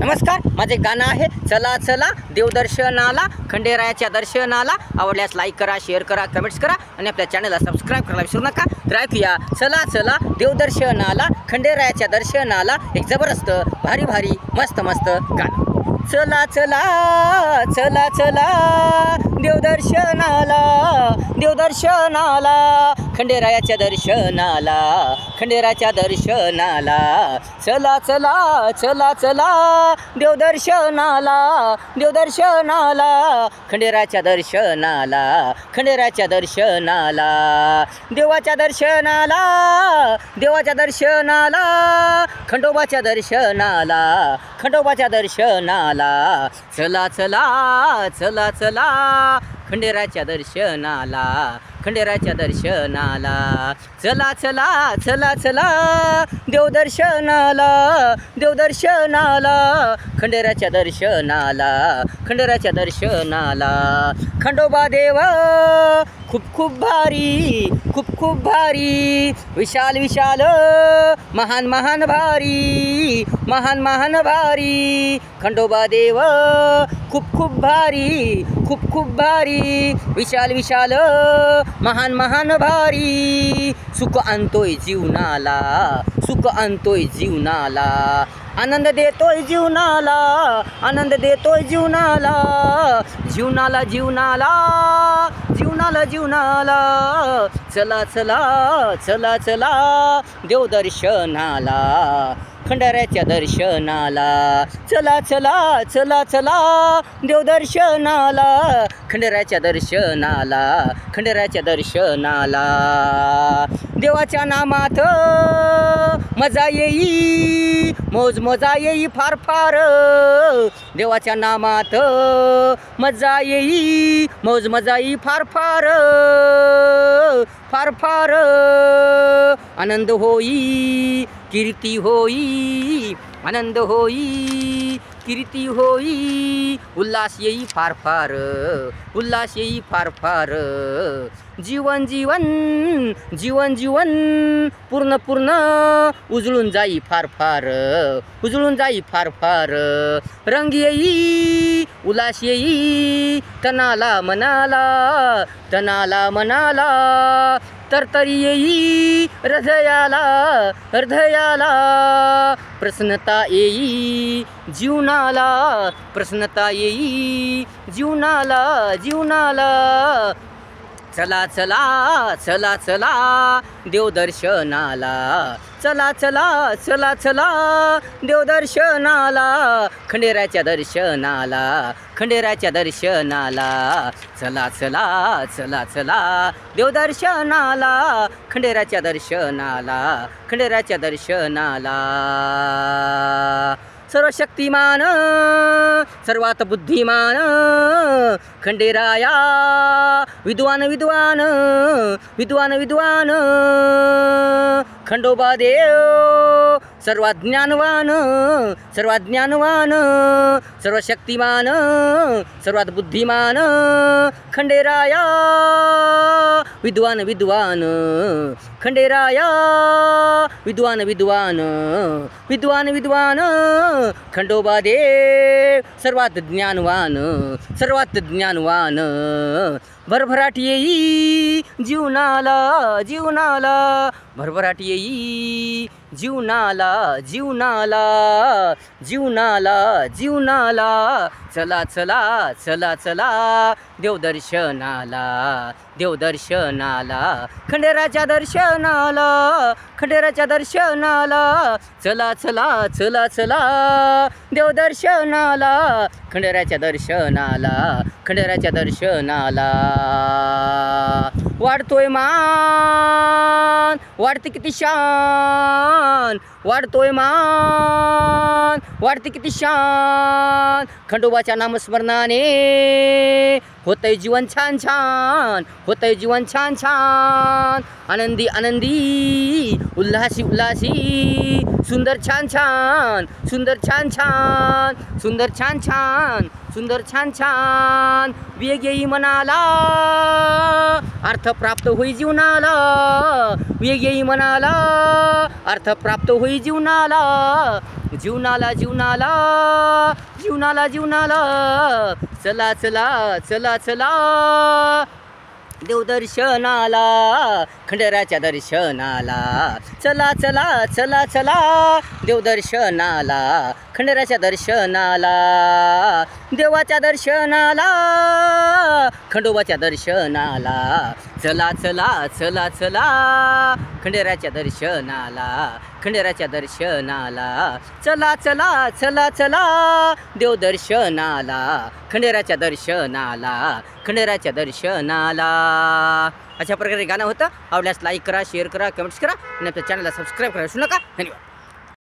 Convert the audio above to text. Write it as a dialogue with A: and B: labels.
A: नमस्कार, माझे गाणं आहे चला चला देवदर्शनाला, खंडेरायाच्या दर्शनाला. आवडल्यास लाईक करा, शेअर करा, कमेंट्स करा आणि आपल्या चॅनलला सबस्क्राईब करायला विसरू नका. तर ऐकूया चला चला देवदर्शनाला, खंडेरायाच्या दर्शनाला. एक जबरदस्त भारी भारी मस्त मस्त गाणं. चला चला चला चला देवदर्शनाला, देवदर्शनाला, खंडेरायाच्या दर्शनाला, खंडेरायाच्या दर्शनाला. चला चला चला चला देवदर्शनाला, देवदर्शनाला, खंडेरायाच्या दर्शनाला, खंडेरायाच्या दर्शनाला. देवाच्या दर्शनाला, देवाच्या दर्शनाला, खंडोबाच्या दर्शनाला, खंडोबाच्या दर्शनाला. चला चला चला चला खंडेरायाच्या दर्शनाला, खंडेरायाच्या दर्शनाला. चला चला चला चला देवदर्शनाला, देवदर्शनाला, खंडेरायाच्या दर्शनाला, खंडेरायाच्या दर्शनाला. खंडोबा देव खूप खूप भारी, खूप खूप भारी, विशाल विशाल, महान महान भारी, महान महान भारी. खंडोबा देव खूप खूप भारी, खूप खूप भारी, विशाल विशाल, महान महान भारी. सुख आणतोय जीवनाला, सुख आणतोय जीवनाला, आनंद देतोय जीवनाला, आनंद देतोय जीवनाला, जीवनाला जीवनाला, जीवनाला जीवनाला. चला चला चला चला देवदर्शनाला, खंडेरायाच्या दर्शनाला. चला चला चला चला देवदर्शनाला, खंडेरायाच्या दर्शनाला, खंडेरायाच्या दर्शनाला. देवाच्या नामात मजा येई, मौज मजा येई फार फार. देवाच्या नामात मजा येई, मौज मजा येई फार फार, फार फार. आनंद होई, कीर्ती होई, आनंद होई, कीर्ती होई, उल्हास येई फार फार, उल्हास येई फार फार. जीवन जीवन जीवन जीवन पूर्ण पूर्ण उजळून जाई फार फार, उजळून जाई फार फार. रंग येई, उल्हास येई, तनाला मनाला, तनाला मनाला. तरतरी येई हृदयाला, हृदयाला. प्रसन्नता येई जीवनाला, प्रसन्नता येई जीवनाला, जीवनाला. चला चला चला चला देवदर्शनाला, चला चला चला चला देवदर्शनाला, खंडेरायाच्या दर्शनाला, खंडेरायाच्या दर्शनाला. चला चला चला चला देवदर्शनाला, खंडेरायाच्या दर्शनाला, खंडेरायाच्या दर्शनाला. सर्वशक्तिमान, सर्वात बुद्धिमान, खंडेराया, विद्वान विद्वान, विद्वान विद्वान. खंडोबा देव सर्वात ज्ञानवान, सर्वात ज्ञानवान, सर्वशक्तिमान, सर्वात बुद्धिमान. खंडेराया विद्वान विद्वान, खंडेराया विद्वान विद्वान, विद्वान विद्वान. खंडोबा देव सर्वात ज्ञानवान, सर्वात ज्ञानवान. भरभराट येई जीवनाला, जीवनाला, भरभराट येई जीवनाला, जीवनाला, जीवनाला, जीवनाला. चला चला चला चला देवदर्शनाला, देवदर्शनाला, खंडेरायाच्या दर्शनाला, खंडेरायाच्या दर्शनाला. चला चला चला चला देवदर्शनाला, खंडेरायाच्या दर्शनाला, खंडेरायाच्या दर्शनाला. वाढतोय मान, वाढते किती शान, वाढतोय मान, वाढते किती शान. खंडोबाच्या नामस्मरणाने होतंय जीवन छान छान, होतंय जीवन छान छान. आनंदी आनंदी, उल्हासी उल्हासी, सुंदर छान छान, सुंदर छान छान, सुंदर छान छान, सुंदर छान छान. वेग येई मनाला, अर्थ प्राप्त होई जीवनाला, वेग येई मनाला, अर्थ प्राप्त होई जीवनाला. जीवनाला जीवनाला जीवनाला जीवनाला चला चला चला चला देवदर्शनाला खंडेराच्या दर्शनाला चला चला चला चला देवदर्शनाला खंडेराच्या दर्शनाला देवाच्या दर्शनाला खंडोबाच्या दर्शनाला चला चला चला चला खंडेराच्या दर्शनाला खंडेराच्या दर्शनाला चला चला चला चला देवदर्शनाला खंडेराच्या दर्शनाला खंडेराच्या दर्शनाला. अशा प्रकारे गाणं होतं. आवडल्यास लाईक करा, शेअर करा, कमेंट्स करा आणि आपल्या चॅनलला सबस्क्राईब करा विसरू नका. धन्यवाद.